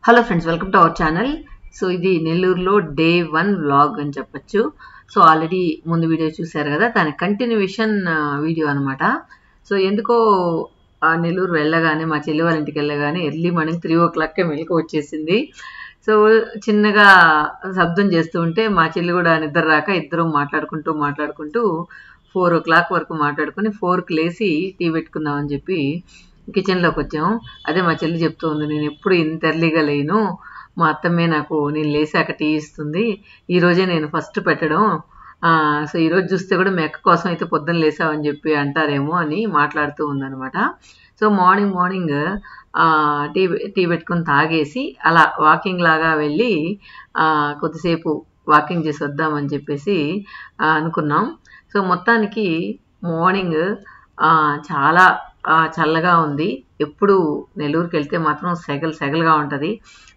Hello friends, welcome to our channel. So ఇది నెల్లూరులో day 1 vlog అని చెప్పొచ్చు. సో ఆల్రెడీ ముందు వీడియో చూశారు కదా, దాని కంటిన్యూషన్ వీడియో అనమాట. సో ఎందుకో నెల్లూరు వెళ్ళగానే, మా చెల్లి వాళ్ళ ఇంటికి వెళ్ళగానే ఎర్లీ మార్నింగ్ 3 o'clock మెలకు వచ్చేసింది. సో చిన్నగా శబ్దం చేస్తూ ఉంటే మా చెల్లి కూడా నిద్ర రాక ఇద్దరం మాట్లాడుకుంటూ 4 o'clock వరకు మాట్లాడుకుని 4కి లేచి టీ పెట్టుకుందామని చెప్పి కిచెన్లోకి వచ్చాము. అదే మా చెల్లి చెప్తూ ఉంది, నేను ఎప్పుడు ఇంత ఎర్లీగా లేను, మా అత్తమ్మే నాకు నేను లేసాక టీ ఇస్తుంది, ఈరోజే నేను ఫస్ట్ పెట్టడం. సో ఈరోజు చూస్తే కూడా మీ అక్క కోసం అయితే పొద్దున్న లేసావని చెప్పి అంటారేమో అని మాట్లాడుతూ ఉందనమాట. సో మార్నింగ్ టీ పెట్టుకుని తాగేసి అలా వాకింగ్ లాగా వెళ్ళి కొద్దిసేపు వాకింగ్ చేసి వద్దామని చెప్పేసి అనుకున్నాం. సో మొత్తానికి మార్నింగ్ చాలా చల్లగా ఉంది. ఎప్పుడు నెల్లూరుకి వెళ్తే మాత్రం సెగలుగా ఉంటుంది.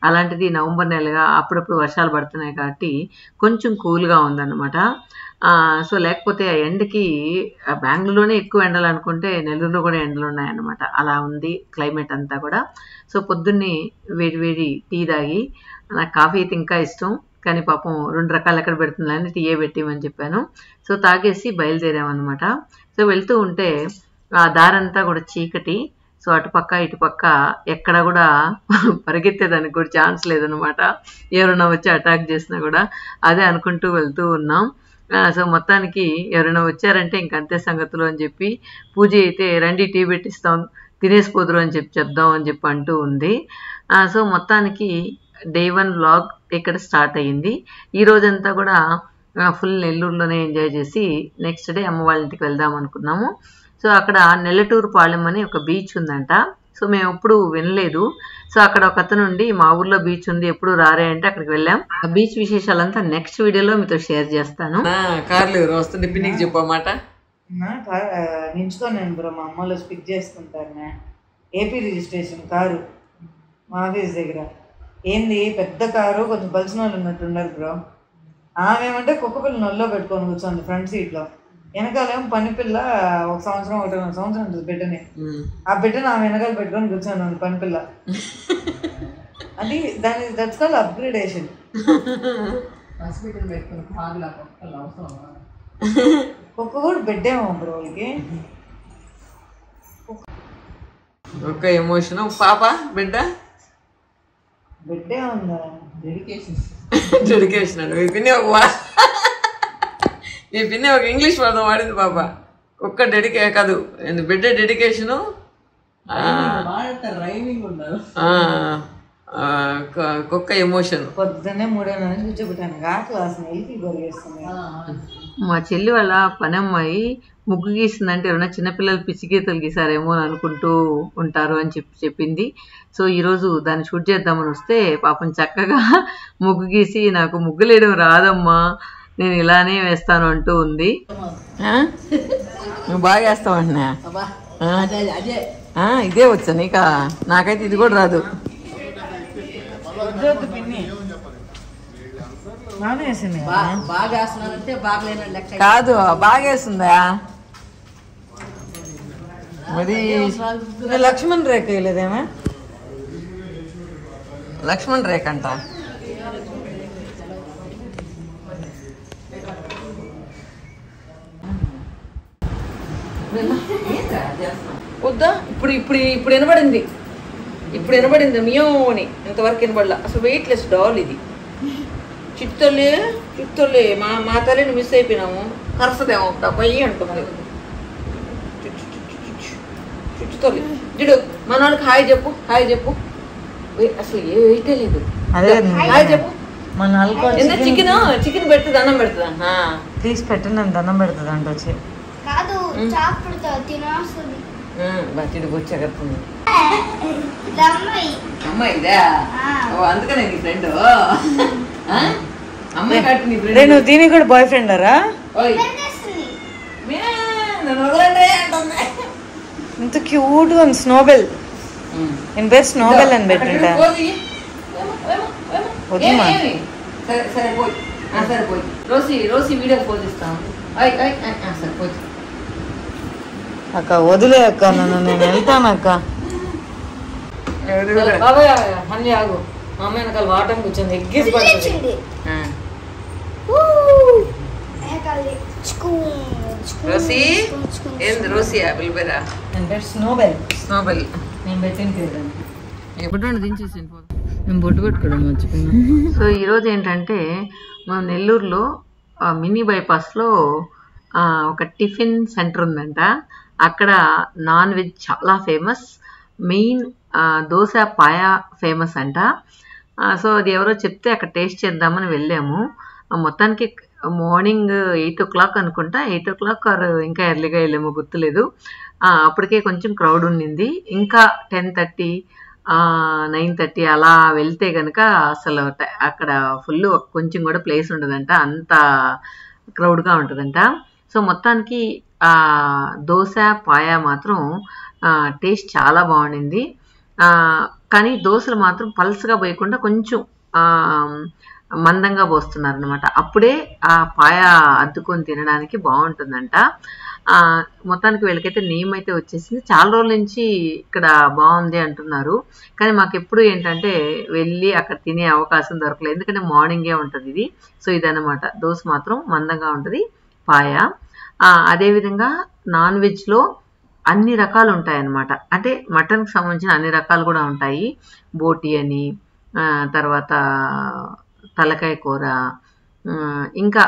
అలాంటిది నవంబర్ నెలగా అప్పుడప్పుడు వర్షాలు పడుతున్నాయి కాబట్టి కొంచెం కూల్గా ఉందన్నమాట. సో లేకపోతే ఆ ఎండకి బెంగళూరులోనే ఎక్కువ ఎండలు అనుకుంటే నెల్లూరులో కూడా ఎండలు ఉన్నాయన్నమాట. అలా ఉంది క్లైమేట్ అంతా కూడా. సో పొద్దున్నే వేడి టీ తాగి, నాకు కాఫీ అయితే ఇంకా ఇష్టం కానీ పాపం 2 రకాలు ఎక్కడ పెడుతుందని టీయే పెట్టిమని చెప్పాను. సో తాగేసి బయలుదేరామన్నమాట. సో వెళ్తూ ఉంటే ఆ దారంతా కూడా చీకటి. సో అటుపక్క ఇటుపక్క ఎక్కడ కూడా పరిగెత్తేదానికి కూడా ఛాన్స్ లేదనమాట. ఎవరైనా వచ్చి అటాక్ చేసినా కూడా అదే అనుకుంటూ వెళ్తూ ఉన్నాం. సో మొత్తానికి ఎవరైనా వచ్చారంటే ఇంకంతే సంగతులు అని చెప్పి పూజ అయితే రండి టీ పెట్టిస్తాం తినేసిపోదురు అని చెప్దాం అని చెప్పి అంటూ ఉంది. సో మొత్తానికి డే 1 వ్లాగ్ ఇక్కడ స్టార్ట్ అయ్యింది. ఈ రోజంతా కూడా ఫుల్ నెల్లూరులోనే ఎంజాయ్ చేసి నెక్స్ట్ డే అమ్మ వాళ్ళ ఇంటికి వెళ్దాం అనుకున్నాము. సో అక్కడ నెల్లటూరు పాలెం అని ఒక బీచ్ ఉందంట. సో మేము ఎప్పుడు వినలేదు. సో అక్కడ ఒక అతను ఉండి మా ఊర్లో బీచ్ ఉంది ఎప్పుడు రారే అంటే అక్కడికి వెళ్ళాం. ఆ బీచ్ విశేషాలంతా నెక్స్ట్ వీడియోలో మీతో షేర్ చేస్తాను. కార్లు ఎవరు వస్తుంది పిన్నికి చెప్పమాట నించుకొని నేను బ్రో మా అమ్మలో స్పిక్ చేసుకుంటారు. ఏపీ రిజిస్ట్రేషన్ కారు మా ఆఫీస్ దగ్గర. ఏంది పెద్ద కారు, కొంచెం బలిసిన వాళ్ళు ఉన్నట్టున్నారు బ్రో. ఆమె ఏమంటే కుక్క పిల్ల నొల్లో పెట్టుకొని కూర్చోండి ఫ్రంట్ సీట్లో. వెనకాలేమో పనిపిల్ల 1 సంవత్సరం 1.5 సంవత్సరం ఉంటుంది బిడ్డని. ఆ బిడ్డను ఆమె వెనకాల పెట్టుకొని కూర్చొని పనిపిల్ల. అది దట్స్ కాల్డ్ అప్గ్రేడేషన్. కుక్క కూడా బిడ్డేమో బ్రో వాళ్ళకి. ఒక ఎమోషన్ పాప బిడ్డ బిడ్డే ఉందా? డెడికేషన్ అండి. మీ పిన్ని ఒక ఇంగ్లీష్ పదం వాడింది పాప. ఒక్క కాదు బిడ్డ డెడికేషను, కుక్క ఎమోషన్. పొద్దున్నే 3:30 కూర్చోబెట్టాను క్లాస్ మా చెల్లి వాళ్ళ పని అమ్మాయి ముగ్గు గీసిందంటే ఎవరైనా చిన్నపిల్లలు పిచ్చి గీతలు గీసారేమో అని అనుకుంటూ ఉంటారు అని చెప్పింది. సో ఈరోజు దాన్ని షూట్ చేద్దామని వస్తే పాపం చక్కగా ముగ్గు గీసి నాకు ముగ్గులు వేయడం రాదమ్మా, నేను ఇలానే వేస్తాను అంటూ ఉంది. నువ్వు బాగా వేస్తావు అంటున్నా. ఇదే వచ్చా నీకా? నాకైతే ఇది కూడా రాదు. కాదు బాగేస్తుందా మరి? లక్ష్మణ్ రేఖ లేదేమా? లక్ష్మణ్ రేఖ అంట. వద్దా? ఇప్పుడు వినబడింది మియోని. ఇంతవరకు వినబడలా. అసలు వెయిట్లెస్ డాల్ ఇది. చిత్తలే మా తల్లిని మిస్ అయిపోయినాము. కరసదేమో పొయ్యి అంటుంది. చుట్టుతోలి జిడు మన వాళ్ళకి హాయ్ చెప్పు. అసలు ఏ వెయిటే లేదు. హాయ్ చెప్పు. చికెన్ పెడుతుంది అన్నం పెడుతుందా? తీసి పెట్టిన దండం పెడుతుంది అంట వచ్చి. బతిడి బొచ్చగడుతుంది అమ్మాయిదా? అందుకనే నీ ఫ్రెండ్ అమ్మాయి కట్టి నీ ఫ్రెండ్. నువ్వు దీనికి కూడా బాయ్ ఫ్రెండ్ అరా? ఇంత క్యూట్ గా స్నోబెల్. నేను పేరు స్నోబెల్ అని పెట్టింటా. సరిపోయి రోజు వీడియో పోజిస్తాం. సరిపోయి అక్క వదిలే అక్క, నన్ను నేను వెళ్తాను అక్క. మా అమ్మ వెనకాల వాటం కూర్చొని ఎగ్గేసి పడుతుంది. రోసి ఏంది రోసి ఆపిల్ పేరా? స్నోబెల్. స్నోబెల్ నేను పెట్టింది పేరు. ఎప్పుడు దించేసాను, నేను బొట్టు పెట్టుకోవడం మర్చిపోయినా. సో ఈరోజు ఏంటంటే మనం నెల్లూరులో మినీ బైపాస్లో ఒక టిఫిన్ సెంటర్ ఉందంట. అక్కడ నాన్ వెజ్ చాలా ఫేమస్, మెయిన్ దోశ పాయ ఫేమస్ అంట. సో అది ఎవరో చెప్తే అక్కడ టేస్ట్ చేద్దామని వెళ్ళాము. మొత్తానికి మార్నింగ్ 8 o'clock అనుకుంటా, 8 o'clock ఆర్ ఇంకా ఎర్లీగా వెళ్ళాము, గుర్తులేదు. అప్పటికే కొంచెం క్రౌడ్ ఉండింది. ఇంకా 10:30, 9:30 అలా వెళ్తే కనుక అసలు అక్కడ ఫుల్ కొంచెం కూడా ప్లేస్ ఉండదంట, అంత క్రౌడ్గా ఉంటుందంట. సో మొత్తానికి దోశ పాయ మాత్రం టేస్ట్ చాలా బాగుండింది. కానీ దోశలు మాత్రం పల్స్గా పోయకుండా కొంచెం మందంగా పోస్తున్నారు అనమాట. అప్పుడే ఆ పాయ అద్దుకొని తినడానికి బాగుంటుందంట. మొత్తానికి వీళ్ళకైతే నేమ్ అయితే వచ్చేసింది. చాలా రోజుల నుంచి ఇక్కడ బాగుంది అంటున్నారు. కానీ మాకు ఎప్పుడు ఏంటంటే వెళ్ళి అక్కడ తినే అవకాశం దొరకలేదు, ఎందుకంటే మార్నింగే ఉంటుంది ఇది. సో ఇదన్నమాట, దోశ మాత్రం మందంగా ఉంటుంది, పాయ. అదేవిధంగా నాన్ వెజ్లో అన్ని రకాలు ఉంటాయన్నమాట. అంటే మటన్కి సంబంధించిన అన్ని రకాలు కూడా ఉంటాయి. బోటి అని, తర్వాత తలకాయ కూర, ఇంకా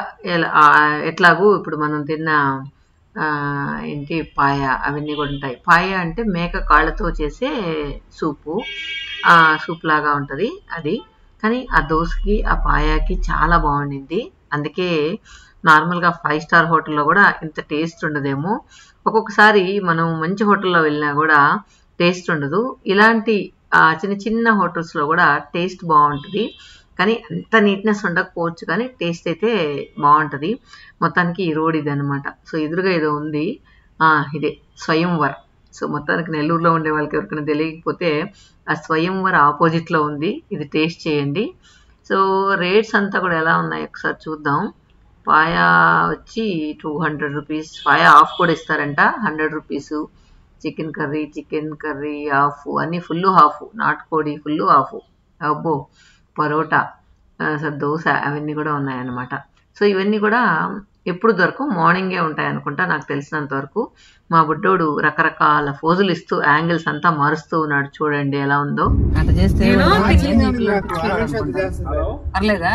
ఎట్లాగూ ఇప్పుడు మనం తిన్న ఏంటి పాయ, అవన్నీ కూడా ఉంటాయి. పాయ అంటే మేక కాళ్ళతో చేసే సూప్ లాగా ఉంటుంది అది. కానీ ఆ దోశకి ఆ పాయాకి చాలా బాగుండింది. అందుకే నార్మల్గా 5 star హోటల్లో కూడా ఇంత టేస్ట్ ఉండదేమో. ఒక్కొక్కసారి మనం మంచి హోటల్లో వెళ్ళినా కూడా టేస్ట్ ఉండదు. ఇలాంటి చిన్న చిన్న హోటల్స్లో కూడా టేస్ట్ బాగుంటుంది. కానీ అంత నీట్నెస్ ఉండకపోవచ్చు, కానీ టేస్ట్ అయితే బాగుంటుంది. మొత్తానికి ఈ రోడ్ ఇది అనమాట. సో ఎదురుగా ఏదో ఉంది, ఇదే స్వయంవర్. సో మొత్తానికి నెల్లూరులో ఉండే వాళ్ళకి ఎవరికైనా తెలియకపోతే ఆ స్వయంవర్ ఆపోజిట్లో ఉంది, ఇది టేస్ట్ చేయండి. సో రేట్స్ అంతా కూడా ఎలా ఉన్నాయి ఒకసారి చూద్దాం. పాయ వచ్చి 200 rupees, పాయ హాఫ్ కూడా ఇస్తారంట, 100 rupees. చికెన్ కర్రీ హాఫ్, అన్నీ ఫుల్ హాఫ్, నాటుకోడి ఫుల్ హాఫ్. అబ్బో, పరోటా, దోశ, అవన్నీ కూడా ఉన్నాయన్నమాట. సో ఇవన్నీ కూడా ఎప్పుడు దొరకవు, మార్నింగే ఉంటాయి అనుకుంటా నాకు తెలిసినంత వరకు. మా బుడ్డోడు రకరకాల ఫోజులు ఇస్తూ యాంగిల్స్ అంతా మారుస్తూ ఉన్నాడు, చూడండి ఎలా ఉందో. అట్లా చేస్తే పర్లేదా,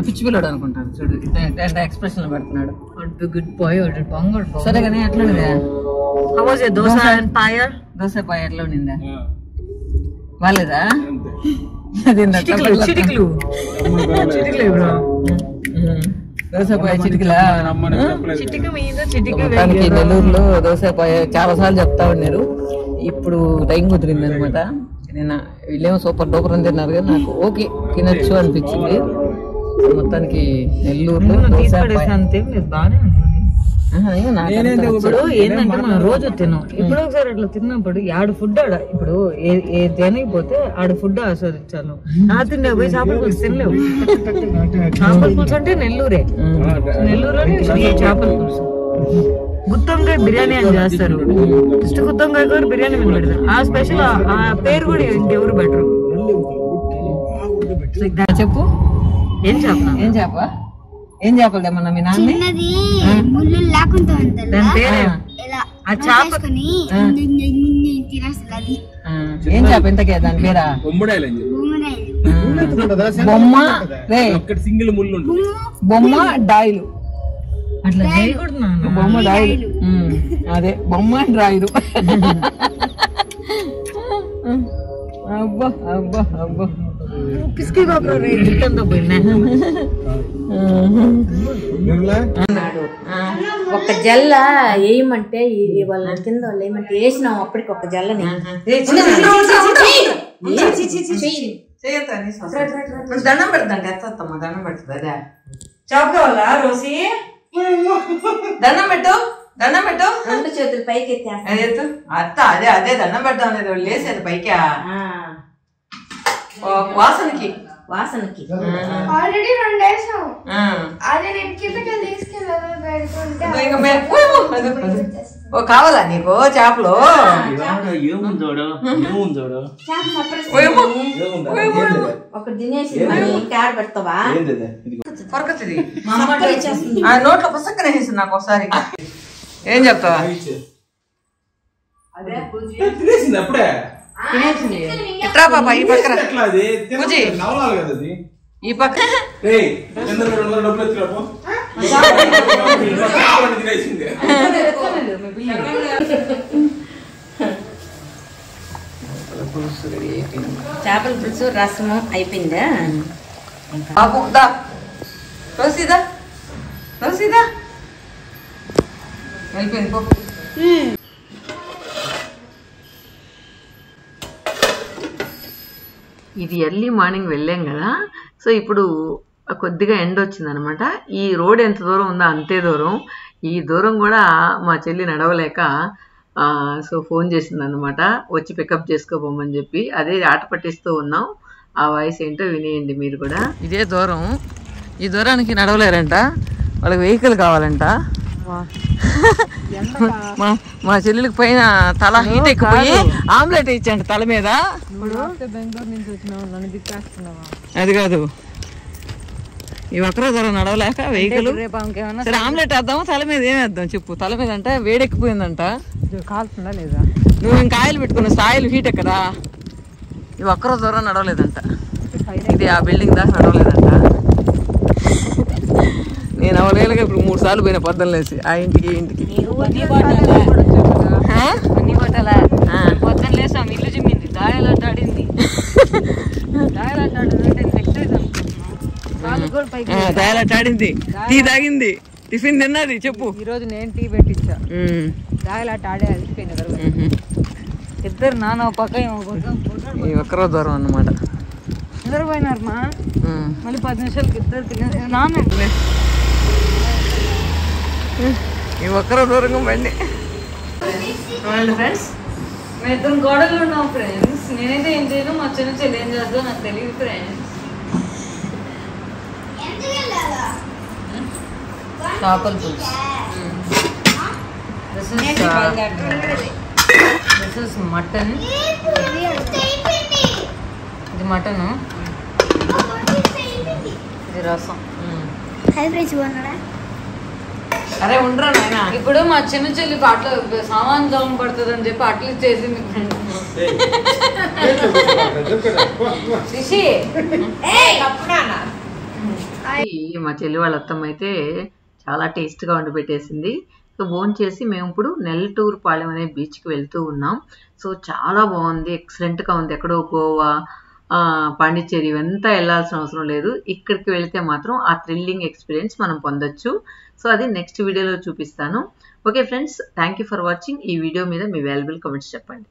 పిచ్చి పిల్లడు అనుకుంటాను. చూడు ఎక్స్ప్రెషన్ పెడుతున్నాడు. గుడ్ బాయ్, సరే కానీ ఎట్లా దోశ పాయ ఎట్లా ఉండిందా? బాలేదా? చిటికలు దోసపాయ చిటికలా? నెల్లూరులో దోసపాయ చాలా సార్లు చెప్తా ఉన్నారు. ఇప్పుడు టైం కుదిరింది అనమాట. నేను వీళ్ళేమో సూపర్ డూపర్ అని తిన్నారు కదా, నాకు ఓకే తినచ్చు అనిపించింది. మొత్తానికి నెల్లూరులో బాగానే ఉంటుంది. ఇప్పుడు ఏంటంటే మనం రోజు తిన్నాం, ఇప్పుడు ఒకసారి అట్లా తిన్నప్పుడు ఆడ ఫుడ్ ఇప్పుడు ఏ తినకపోతే ఆడ ఫుడ్ ఆస్వాదించాను. తిండే పోయి చేపల పులుసు తినలేవు. చేపల పులుసు అంటే నెల్లూరే, నెల్లూరులోనే చేపల పులుసు. గుత్తొంకాయ బిర్యానీ అని చేస్తారు, జస్ట్ గుత్తొంకాయ కూడా బిర్యానీ మీద పెడతారు. ఆ స్పెషల్ ఆ పేరు కూడా ఇంకెవరు బెటరు. చెప్పు, ఏం చేప ఏం చేపలు తెమ్మన్నా మీ నాన్న? ఏం చేప ఇంతకే దాని పేరా? బొమ్మ డాయిలు, అట్లా బొమ్మ డాయిలు, అదే బొమ్మ డాయిలు. అబ్బా అబ్బా అబ్బా, పిసికి పోయినా ఒక జల్ల వేయమంటే వాళ్ళ కింద వాళ్ళు ఏమంటే వేసినాం అప్పటికి ఒక జల్లని. దండం పెడతాండి, ఎత్తమ్మా దండం పెడుతుంది. అదే చాప్ కావాలా రోసి? దండం పెట్టు, దండం పెట్టు, 2 చేతులు పైకి ఎత్తేస్తా. అత్త అదే అదే దండం పెడతాం అనేది వాళ్ళు లేసేది పైకి వాసనకి. ఆల్రెడీ 2 వేసాం. అదే నేను కిందకి తీసుకెళ్ళి కావాలా నీకు చేపలు? ఒక తినేసి క్యాడ్ పెడతావా పొరకతుంది ఆ నోట్లో పుస్తకం వేసి నాకు ఒకసారి ఏం చెప్తావా తినేసింది ఇట్రా పాప ఈ పక్కన పూజీ ఈ పక్క చేపల పులుసు రసము అయిపోయిందా బాబు దా రోసీదా రోసీదా వెళ్ళిపోయింది పో ఇది ఎర్లీ మార్నింగ్ వెళ్ళాం కదా సో ఇప్పుడు కొద్దిగా ఎండ వచ్చిందనమాట ఈ రోడ్ ఎంత దూరం ఉందో అంతే దూరం ఈ దూరం కూడా మా చెల్లి నడవలేక సో ఫోన్ చేసింది అనమాట వచ్చి పికప్ చేసుకోపోమని చెప్పి అదే ఆట పట్టిస్తూ ఉన్నాం ఆ వాయిస్ ఏంటో వినేయండి మీరు కూడా ఇదే దూరం ఈ దూరానికి నడవలేరంట వాళ్ళకి వెహికల్ కావాలంట మా చెల్లెలికి పైన తల హీట్ ఎక్కిపోయి ఆమ్లెట్ ఇచ్చండి తల మీద బెంగళూరు నుంచి వచ్చినావు నన్ను దిక్కేస్తున్నావా అది కాదు ఈ ఒక్కరో దూరం నడవలేక వెహికల్ సరే ఆమ్లెట్ వేద్దాము తల మీద ఏం వేద్దాం చెప్పు తల మీద అంటే వేడెక్కిపోయిందంట కాలుతుందా లేదా నువ్వు ఇంకా ఆయిల్ పెట్టుకున్న ఆయిల్ హీట్ ఎక్కదా ఈ ఒక్కరో దూరం నడవలేదంట ఇది ఆ బిల్డింగ్ దాకా నడవలేదంట నేను అవలేలుగా ఇప్పుడు 3 సార్లు పోయిన పొద్దున్న లేసి ఆ ఇంటికి ఇంటికి అన్ని పట్టాలా పొద్దున్న లేసాం ఇల్లు చిమ్మింది దాయలాట ఆడింది దాయలాట ఆడిందంటే దాయలాట ఆడింది టీ తాగింది టిఫిన్ తిన్నది చెప్పు ఈరోజు నేను టీ పెట్టించా దాయలాట ఆడే అలిసిపోయింది ఇద్దరు నాన్న పక్క ఈ ఒక్కరో దూరం అన్నమాట ఇద్దరు పోయినారు మా మళ్ళీ 10 నిమిషాలకి ఇద్దరు తినేసి నాన్న ఈ ఒక్కరో దూరంగా బండి ఫ్రెండ్స్ మేము ఇద్దరు గోడలు ఉన్నాం ఫ్రెండ్స్ నేనైతే ఏం చేయను మా చిన్న చెల్లి ఏం చేద్దాం నాకు తెలియదు ఫ్రెండ్స్ చేపల పులుసు దిస్ ఇస్ మటన్ ఇది మటన్ ఇది రసం అరే ఉండరా నాయన ఇప్పుడు మా చిన్న చెల్లి అట్లా సామాన్ దొంగ పడుతుంది అని చెప్పి అట్లా చేసింది మా చెల్లి వాళ్ళ అత్తమ్మ అయితే చాలా టేస్ట్గా వండి పెట్టేసింది సో భోజనం చేసి మేము ఇప్పుడు నెల్లటూరు పాలెం అనే బీచ్కి వెళ్తూ ఉన్నాం సో చాలా బాగుంది ఎక్సలెంట్గా ఉంది ఎక్కడో గోవా పాండిచ్చేరి ఇవంతా వెళ్ళాల్సిన అవసరం లేదు ఇక్కడికి వెళితే మాత్రం ఆ థ్రిల్లింగ్ ఎక్స్పీరియన్స్ మనం పొందొచ్చు సో అది నెక్స్ట్ వీడియోలో చూపిస్తాను okay friends thank you for watching ఈ వీడియో మీద మీ వాల్యుబుల్ కామెంట్స్ చెప్పండి